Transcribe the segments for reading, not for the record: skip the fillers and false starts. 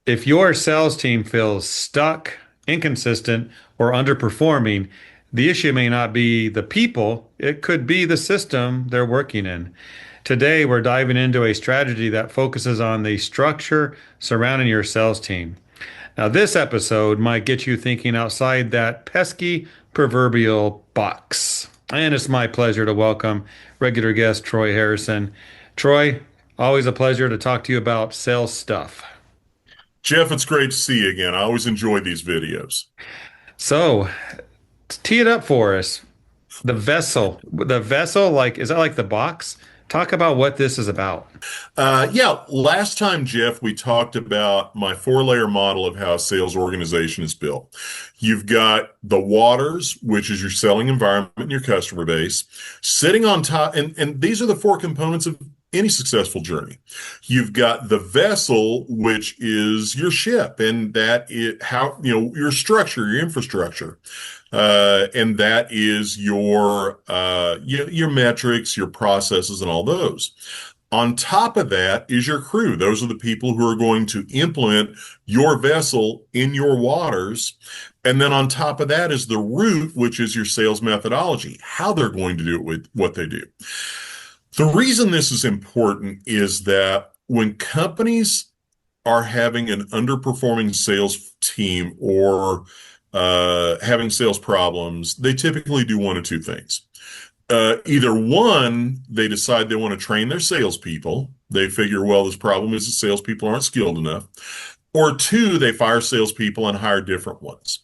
If your sales team feels stuck, inconsistent, or underperforming, the issue may not be the people, it could be the system they're working in. Today, we're diving into a strategy that focuses on the structure surrounding your sales team. Now, this episode might get you thinking outside that pesky proverbial box. And it's my pleasure to welcome regular guest Troy Harrison. Troy, always a pleasure to talk to you about sales stuff. Jeff, it's great to see you again. I always enjoy these videos. So, tee it up for us. The vessel, like, is that like the box? Talk about what this is about. Yeah, last time, Jeff, we talked about my four-layer model of how a sales organization is built. You've got the waters, which is your selling environment and your customer base, sitting on top, and these are the four components of any successful journey. You've got the vessel, which is your ship, and that is how, your structure, your infrastructure. And that is your metrics, your processes, and all those. On top of that is your crew. Those are the people who are going to implement your vessel in your waters. And then on top of that is the root, which is your sales methodology, how they're going to do it with what they do. The reason this is important is that when companies are having an underperforming sales team or having sales problems, they typically do one of two things. Either one, they decide they want to train their salespeople. They figure, well, this problem is the salespeople aren't skilled enough. Or two, they fire salespeople and hire different ones.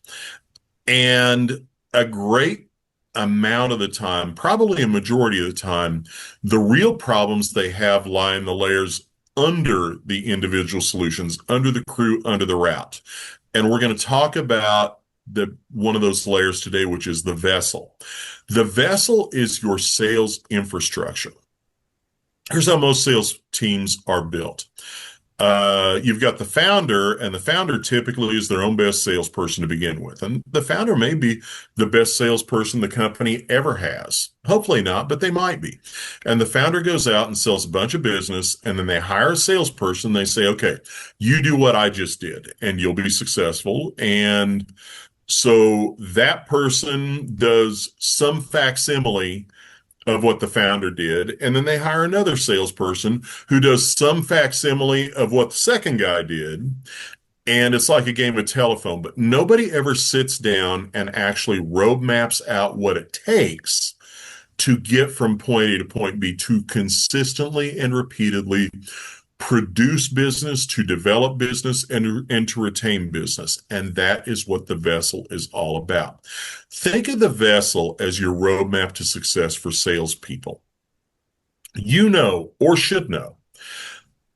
And a great amount of the time, probably a majority of the time, the real problems they have lie in the layers under the individual solutions, under the crew, under the route. And we're going to talk about the one of those layers today, which is the vessel. The vessel is your sales infrastructure. Here's how most sales teams are built. You've got the founder, and the founder typically is their own best salesperson to begin with. And the founder may be the best salesperson the company ever has. Hopefully not, but they might be. And the founder goes out and sells a bunch of business, and then they hire a salesperson. They say, okay, you do what I just did, and you'll be successful. And so that person does some facsimile of what the founder did, and then they hire another salesperson who does some facsimile of what the second guy did. And it's like a game of telephone, but nobody ever sits down and actually road maps out what it takes to get from point A to point B to consistently and repeatedly produce business, to develop business, and to retain business. And that is what the vessel is all about. Think of the vessel as your roadmap to success for salespeople. You know, or should know,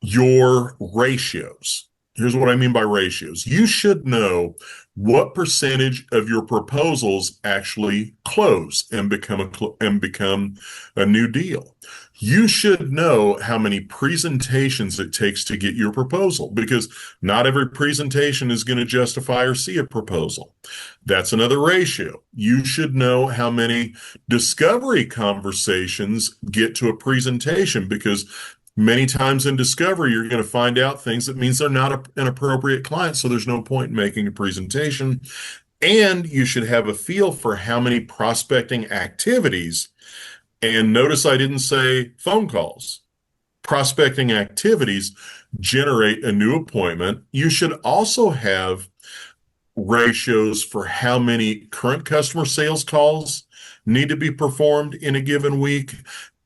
your ratios. Here's what I mean by ratios. You should know what percentage of your proposals actually close and become a new deal. You should know how many presentations it takes to get your proposal, because not every presentation is going to justify or see a proposal. That's another ratio. You should know how many discovery conversations get to a presentation, because many times in discovery, you're going to find out things that means they're not an appropriate client, so there's no point in making a presentation. And you should have a feel for how many prospecting activities, and notice I didn't say phone calls, prospecting activities generate a new appointment. You should also have ratios for how many current customer sales calls need to be performed in a given week,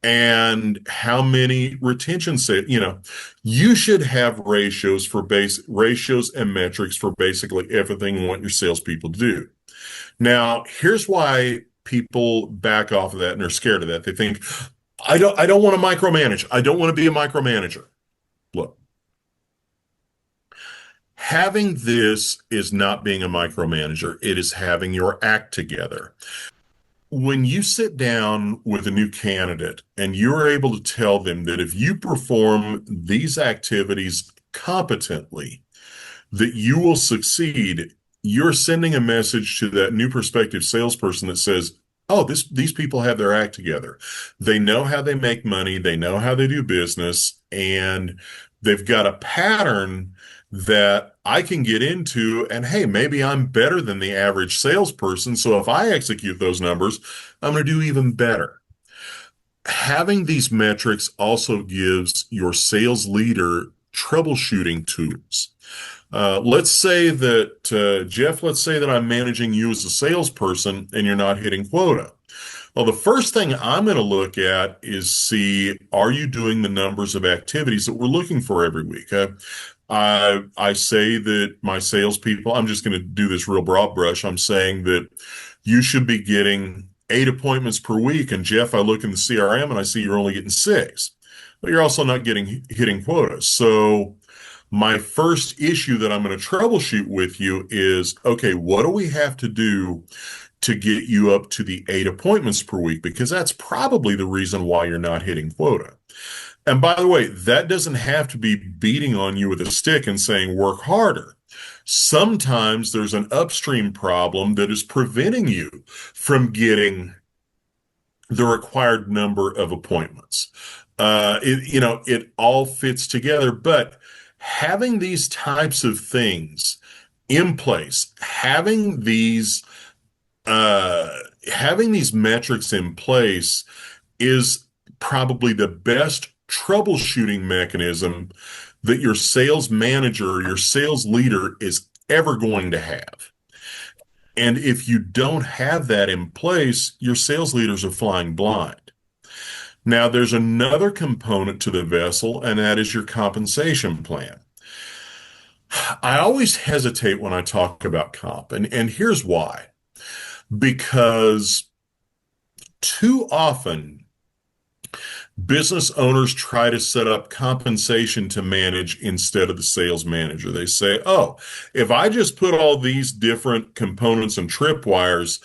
and how many retention sales. You should have ratios and metrics for basically everything you want your salespeople to do. Now, here's why people back off of that and are scared of that. They think, I don't want to micromanage. I don't want to be a micromanager. Look, having this is not being a micromanager. It is having your act together. When you sit down with a new candidate and you're able to tell them that if you perform these activities competently, that you will succeed, you're sending a message to that new prospective salesperson that says, oh, these people have their act together. They know how they make money. They know how they do business, and they've got a pattern that I can get into, and hey, maybe I'm better than the average salesperson. So if I execute those numbers, I'm going to do even better. Having these metrics also gives your sales leader troubleshooting tools. Let's say that, Jeff, let's say that I'm managing you as a salesperson and you're not hitting quota. Well, the first thing I'm going to look at is see, are you doing the numbers of activities that we're looking for every week? I say that my salespeople, I'm just going to do this real broad brush. I'm saying that you should be getting 8 appointments per week. And Jeff, I look in the CRM and I see you're only getting 6, but you're also not getting hitting quotas. So my first issue that I'm going to troubleshoot with you is, okay, what do we have to do to get you up to the 8 appointments per week? Because that's probably the reason why you're not hitting quota. And by the way, that doesn't have to be beating on you with a stick and saying work harder. Sometimes there's an upstream problem that is preventing you from getting the required number of appointments. It all fits together, but having these types of things in place, having these metrics in place is probably the best troubleshooting mechanism that your sales manager or your sales leader is ever going to have. And if you don't have that in place, your sales leaders are flying blind. Now, there's another component to the vessel, and that is your compensation plan. I always hesitate when I talk about comp, and here's why. Because too often, business owners try to set up compensation to manage instead of the sales manager. They say, oh, if I just put all these different components and tripwires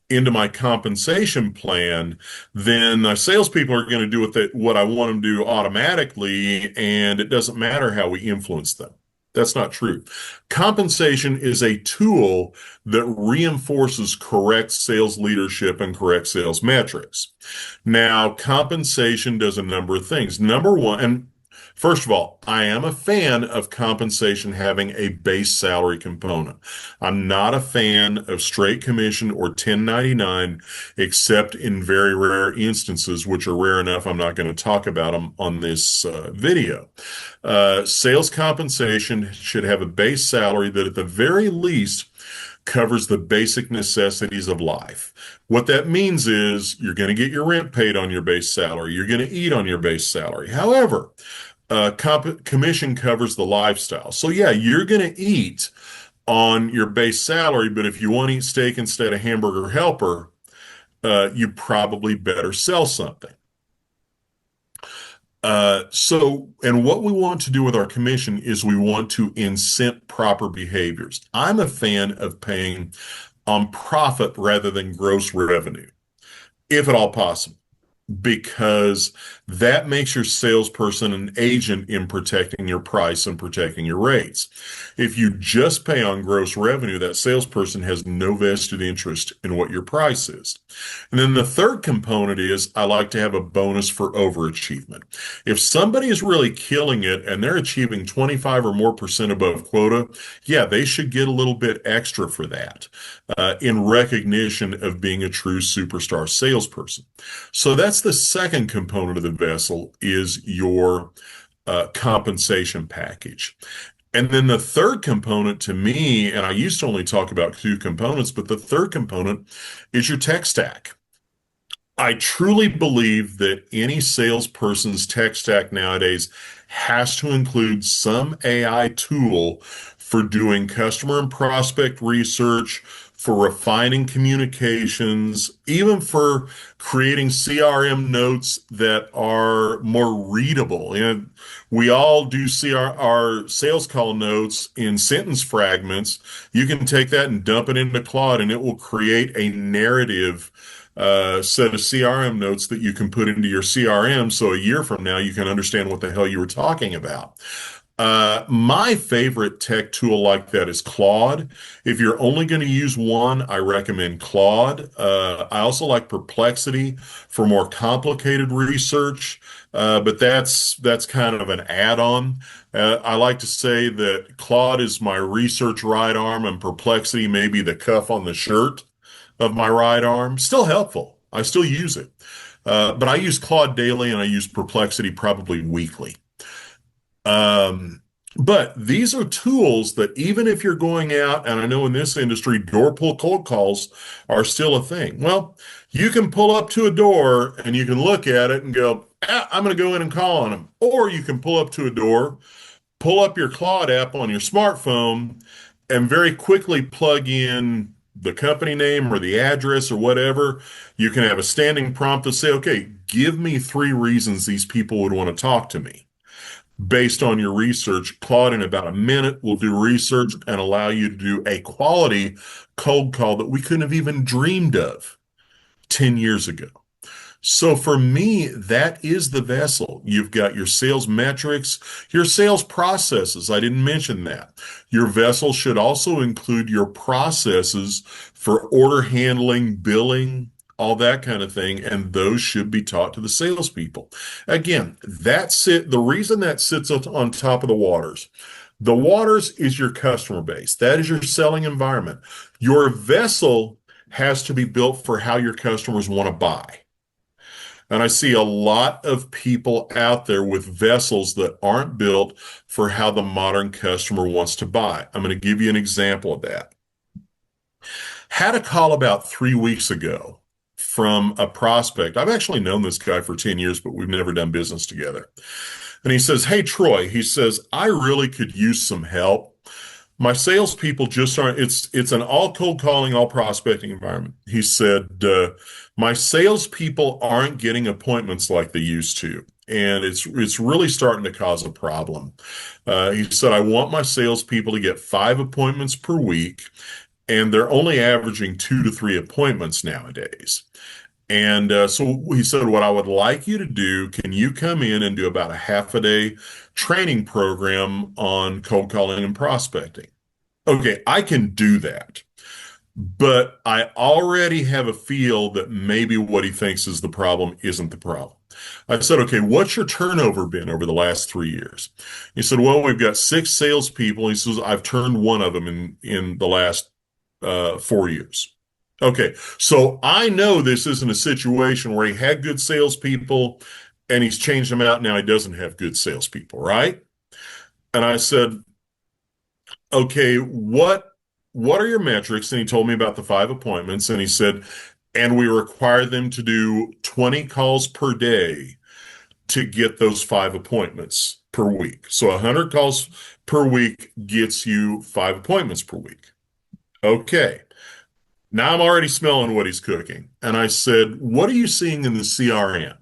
into my compensation plan, then the salespeople are going to do what I want them to do automatically, and it doesn't matter how we influence them. That's not true. Compensation is a tool that reinforces correct sales leadership and correct sales metrics. Now, compensation does a number of things. Number one, and first of all, I am a fan of compensation having a base salary component. I'm not a fan of straight commission or 1099, except in very rare instances, which are rare enough. I'm not going to talk about them on this video. Sales compensation should have a base salary that at the very least covers the basic necessities of life. What that means is you're going to get your rent paid on your base salary. You're going to eat on your base salary. However, commission covers the lifestyle. So yeah, you're going to eat on your base salary, but if you want to eat steak instead of hamburger helper, you probably better sell something. And what we want to do with our commission is we want to incent proper behaviors. I'm a fan of paying on profit rather than gross revenue, if at all possible, because that makes your salesperson an agent in protecting your price and protecting your rates. If you just pay on gross revenue, that salesperson has no vested interest in what your price is. And then the third component is I like to have a bonus for overachievement. If somebody is really killing it and they're achieving 25 or more percent above quota, yeah, they should get a little bit extra for that in recognition of being a true superstar salesperson. So that's the second component of the vessel is your compensation package. And then the third component to me, and I used to only talk about 2 components, but the third component is your tech stack. I truly believe that any salesperson's tech stack nowadays has to include some AI tool for doing customer and prospect research, for refining communications, even for creating CRM notes that are more readable. We all do see our sales call notes in sentence fragments. You can take that and dump it into Claude, and it will create a narrative set of CRM notes that you can put into your CRM. So a year from now, you can understand what the hell you were talking about. My favorite tech tool like that is Claude. If you're only going to use one, I recommend Claude. I also like Perplexity for more complicated research, but that's kind of an add-on. I like to say that Claude is my research right arm, and Perplexity may be the cuff on the shirt of my right arm. Still helpful. I still use it, but I use Claude daily, and I use Perplexity probably weekly. Um, but these are tools that even if you're going out, and I know in this industry, door pull cold calls are still a thing. Well, you can pull up to a door and you can look at it and go, I'm going to go in and call on them. Or you can pull up to a door, pull up your Claude app on your smartphone, and very quickly plug in the company name or the address or whatever. You can have a standing prompt to say, okay, give me 3 reasons these people would want to talk to me based on your research. Claude, in about a minute, will do research and allow you to do a quality cold call that we couldn't have even dreamed of 10 years ago. So for me, that is the vessel. You've got your sales metrics, your sales processes. I didn't mention that. Your vessel should also include your processes for order handling, billing, all that kind of thing, and those should be taught to the salespeople. Again, that's it. The reason that sits on top of the waters is your customer base. That is your selling environment. Your vessel has to be built for how your customers want to buy. And I see a lot of people out there with vessels that aren't built for how the modern customer wants to buy. I'm going to give you an example of that. Had a call about 3 weeks ago from a prospect. I've actually known this guy for 10 years, but we've never done business together. And he says, Hey, Troy, he says, I really could use some help. My salespeople just aren't, it's an all cold calling, all prospecting environment. He said, my salespeople aren't getting appointments like they used to. And it's really starting to cause a problem. He said, I want my salespeople to get 5 appointments per week, and they're only averaging 2 to 3 appointments nowadays. And so he said, what I would like you to do, can you come in and do about a half a day training program on cold calling and prospecting? Okay, I can do that. But I already have a feel that maybe what he thinks is the problem isn't the problem. I said, okay, what's your turnover been over the last 3 years? He said, well, we've got 6 salespeople. He says, I've turned one of them in the last 4 years. Okay, so I know this isn't a situation where he had good salespeople and he's changed them out. Now he doesn't have good salespeople, right? And I said, okay, what are your metrics? And he told me about the 5 appointments, and he said, and we require them to do 20 calls per day to get those 5 appointments per week. So 100 calls per week gets you 5 appointments per week. Okay. Now I'm already smelling what he's cooking. And I said, what are you seeing in the CRM?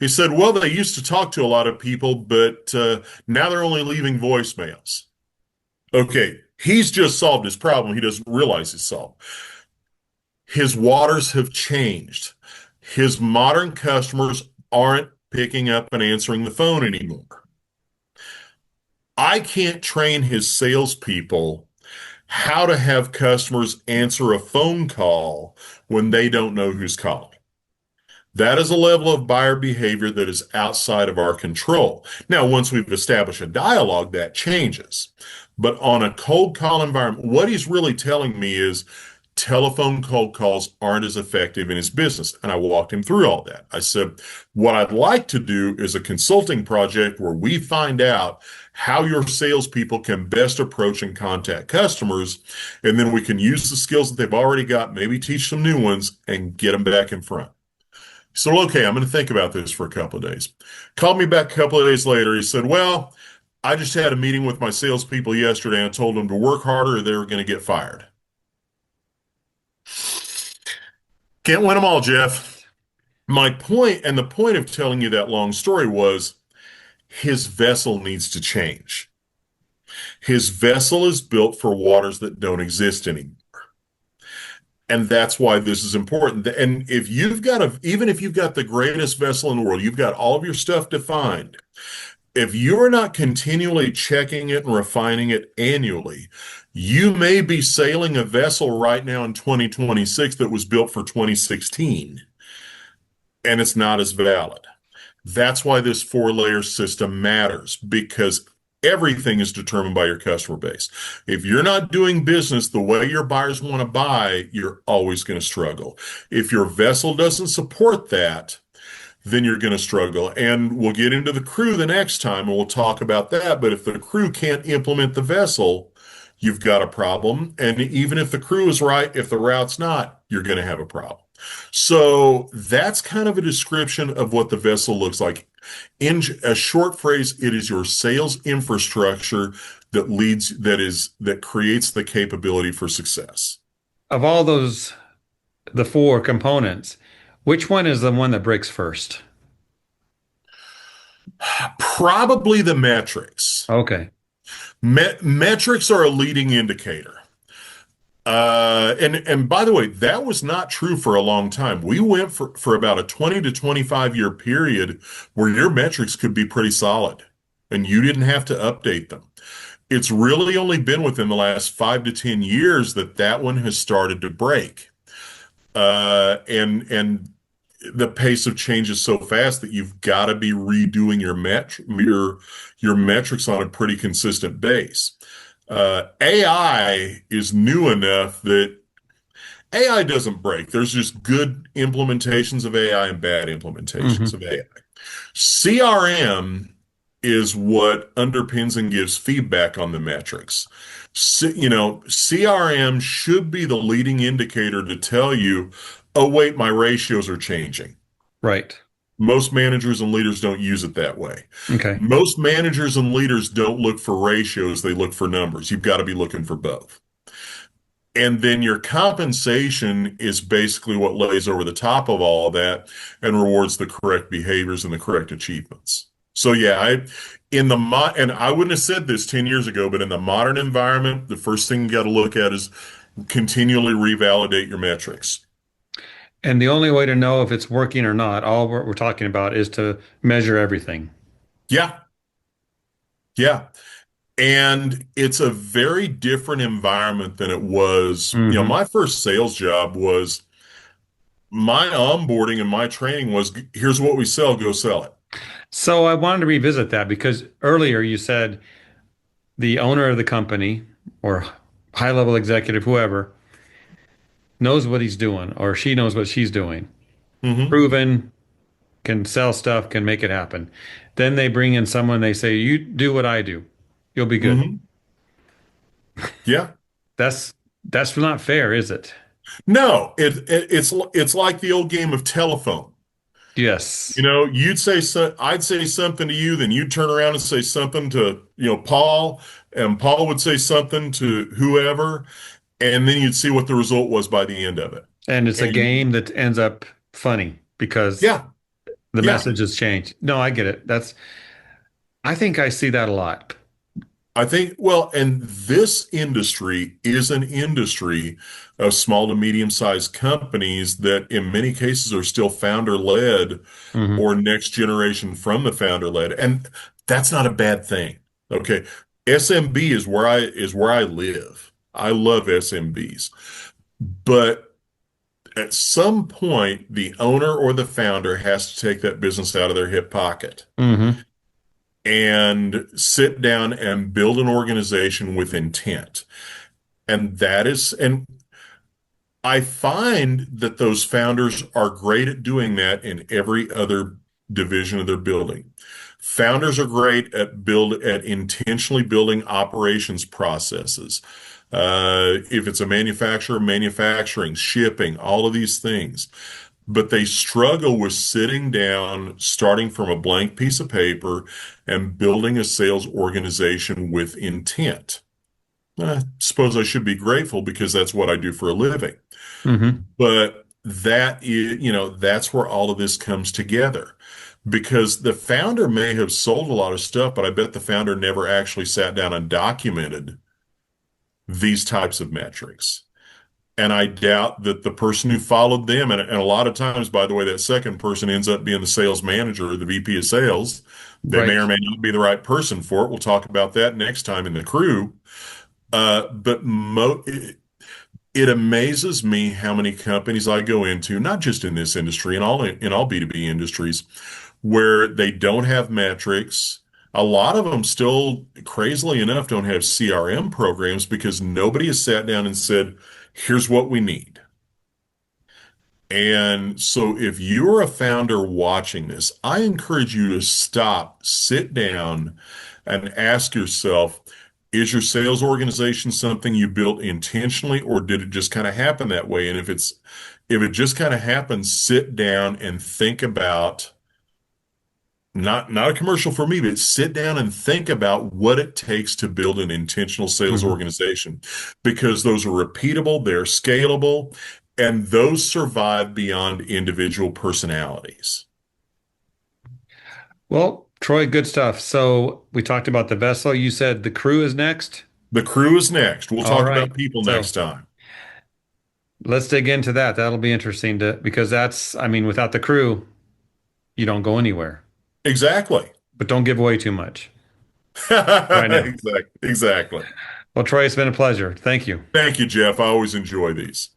He said, well, they used to talk to a lot of people, but now they're only leaving voicemails. Okay, he's just solved his problem. He doesn't realize he's solved. His waters have changed. His modern customers aren't picking up and answering the phone anymore. I can't train his salespeople how to have customers answer a phone call when they don't know who's calling. That is a level of buyer behavior that is outside of our control. Now, once we've established a dialogue, that changes. But on a cold call environment, what he's really telling me is telephone cold calls aren't as effective in his business. And I walked him through all that. I said, what I'd like to do is a consulting project where we find out how your salespeople can best approach and contact customers. And then we can use the skills that they've already got, maybe teach some new ones and get them back in front. So, okay, I'm going to think about this for a couple of days. Called me back a couple of days later. He said, well, I just had a meeting with my salespeople yesterday and told them to work harder or they were going to get fired. Can't win them all, Jeff. My point, and the point of telling you that long story was his vessel needs to change. His vessel is built for waters that don't exist anymore. And that's why this is important. And if you've got even if you've got the greatest vessel in the world, you've got all of your stuff defined, If you're not continually checking it and refining it annually, you may be sailing a vessel right now in 2026 that was built for 2016, and it's not as valid. That's why this four-layer system matters, because everything is determined by your customer base. If you're not doing business the way your buyers want to buy, you're always going to struggle. If your vessel doesn't support that, then you're going to struggle. And we'll get into the crew the next time and we'll talk about that. But if the crew can't implement the vessel, you've got a problem. And even if the crew is right, if the route's not, you're going to have a problem. So that's kind of a description of what the vessel looks like. In a short phrase, it is your sales infrastructure that creates the capability for success. Of all those, the four components, which one is the one that breaks first? Probably the metrics. Okay. Metrics are a leading indicator. And by the way, that was not true for a long time. We went for about a 20 to 25 year period where your metrics could be pretty solid and you didn't have to update them. It's really only been within the last 5 to 10 years that that one has started to break. And the pace of change is so fast that you've got to be redoing your metrics on a pretty consistent base. AI is new enough that AI doesn't break. There's just good implementations of AI and bad implementations Hmm. of AI. CRM is what underpins and gives feedback on the metrics. CRM should be the leading indicator to tell you, oh, wait, my ratios are changing. Right. Most managers and leaders don't use it that way. Okay. Most managers and leaders don't look for ratios, they look for numbers. You've got to be looking for both. And then your compensation is basically what lays over the top of all of that and rewards the correct behaviors and the correct achievements. So yeah, and I wouldn't have said this 10 years ago, but in the modern environment, the first thing you got to look at is continually revalidate your metrics. And the only way to know if it's working or not, all we're talking about is to measure everything. Yeah, yeah. And it's a very different environment than it was. Hmm. My first sales job was my onboarding and my training was here's what we sell, go sell it. So I wanted to revisit that because earlier you said the owner of the company or high level executive, whoever, knows what he's doing or she knows what she's doing. Hmm. Proven, can sell stuff, can make it happen. Then they bring in someone, they say, you do what I do. You'll be good. Hmm. Yeah. That's not fair, is it? No, it's like the old game of telephone. Yes. I'd say something to you, then you'd turn around and say something to, Paul, and Paul would say something to whoever, and then you'd see what the result was by the end of it. And it's a And game that ends up funny because yeah, the yeah. message has changed. No, I get it. I think I see that a lot. And this industry is an industry of small to medium-sized companies that in many cases are still founder-led Hmm. or next generation from the founder-led. And that's not a bad thing. Okay. SMB is where I live. I love SMBs. But at some point, the owner or the founder has to take that business out of their hip pocket Hmm. and sit down and build an organization with intent. And I find that those founders are great at doing that in every other division of their building. Founders are great at intentionally building operations processes. If it's a manufacturer, manufacturing, shipping, all of these things. But they struggle with sitting down, starting from a blank piece of paper and building a sales organization with intent. I suppose I should be grateful because that's what I do for a living. Hmm. But that's where all of this comes together because the founder may have sold a lot of stuff, but I bet the founder never actually sat down and documented these types of metrics. And I doubt that the person who followed them, and a lot of times, by the way, that second person ends up being the sales manager or the VP of sales. They may or Right. may not be the right person for it. We'll talk about that next time in the crew. But it amazes me how many companies I go into, not just in this industry, in all B2B industries, where they don't have metrics. A lot of them still, crazily enough, don't have CRM programs because nobody has sat down and said, here's what we need. And so if you're a founder watching this, I encourage you to stop, sit down, and ask yourself, is your sales organization something you built intentionally, or did it just kind of happen that way? And if it just kind of happened, sit down and think about not a commercial for me, but sit down and think about what it takes to build an intentional sales Mhm. organization because those are repeatable, they're scalable, and those survive beyond individual personalities. Well, Troy, good stuff. So we talked about the vessel. You said the crew is next. The crew is next. We'll All talk right. about people next So time. let's dig into that. That'll be interesting to because that's, I mean, without the crew, you don't go anywhere. Exactly. But don't give away too much right now. Exactly. Exactly. Well, Troy, it's been a pleasure. Thank you. Thank you, Jeff. I always enjoy these.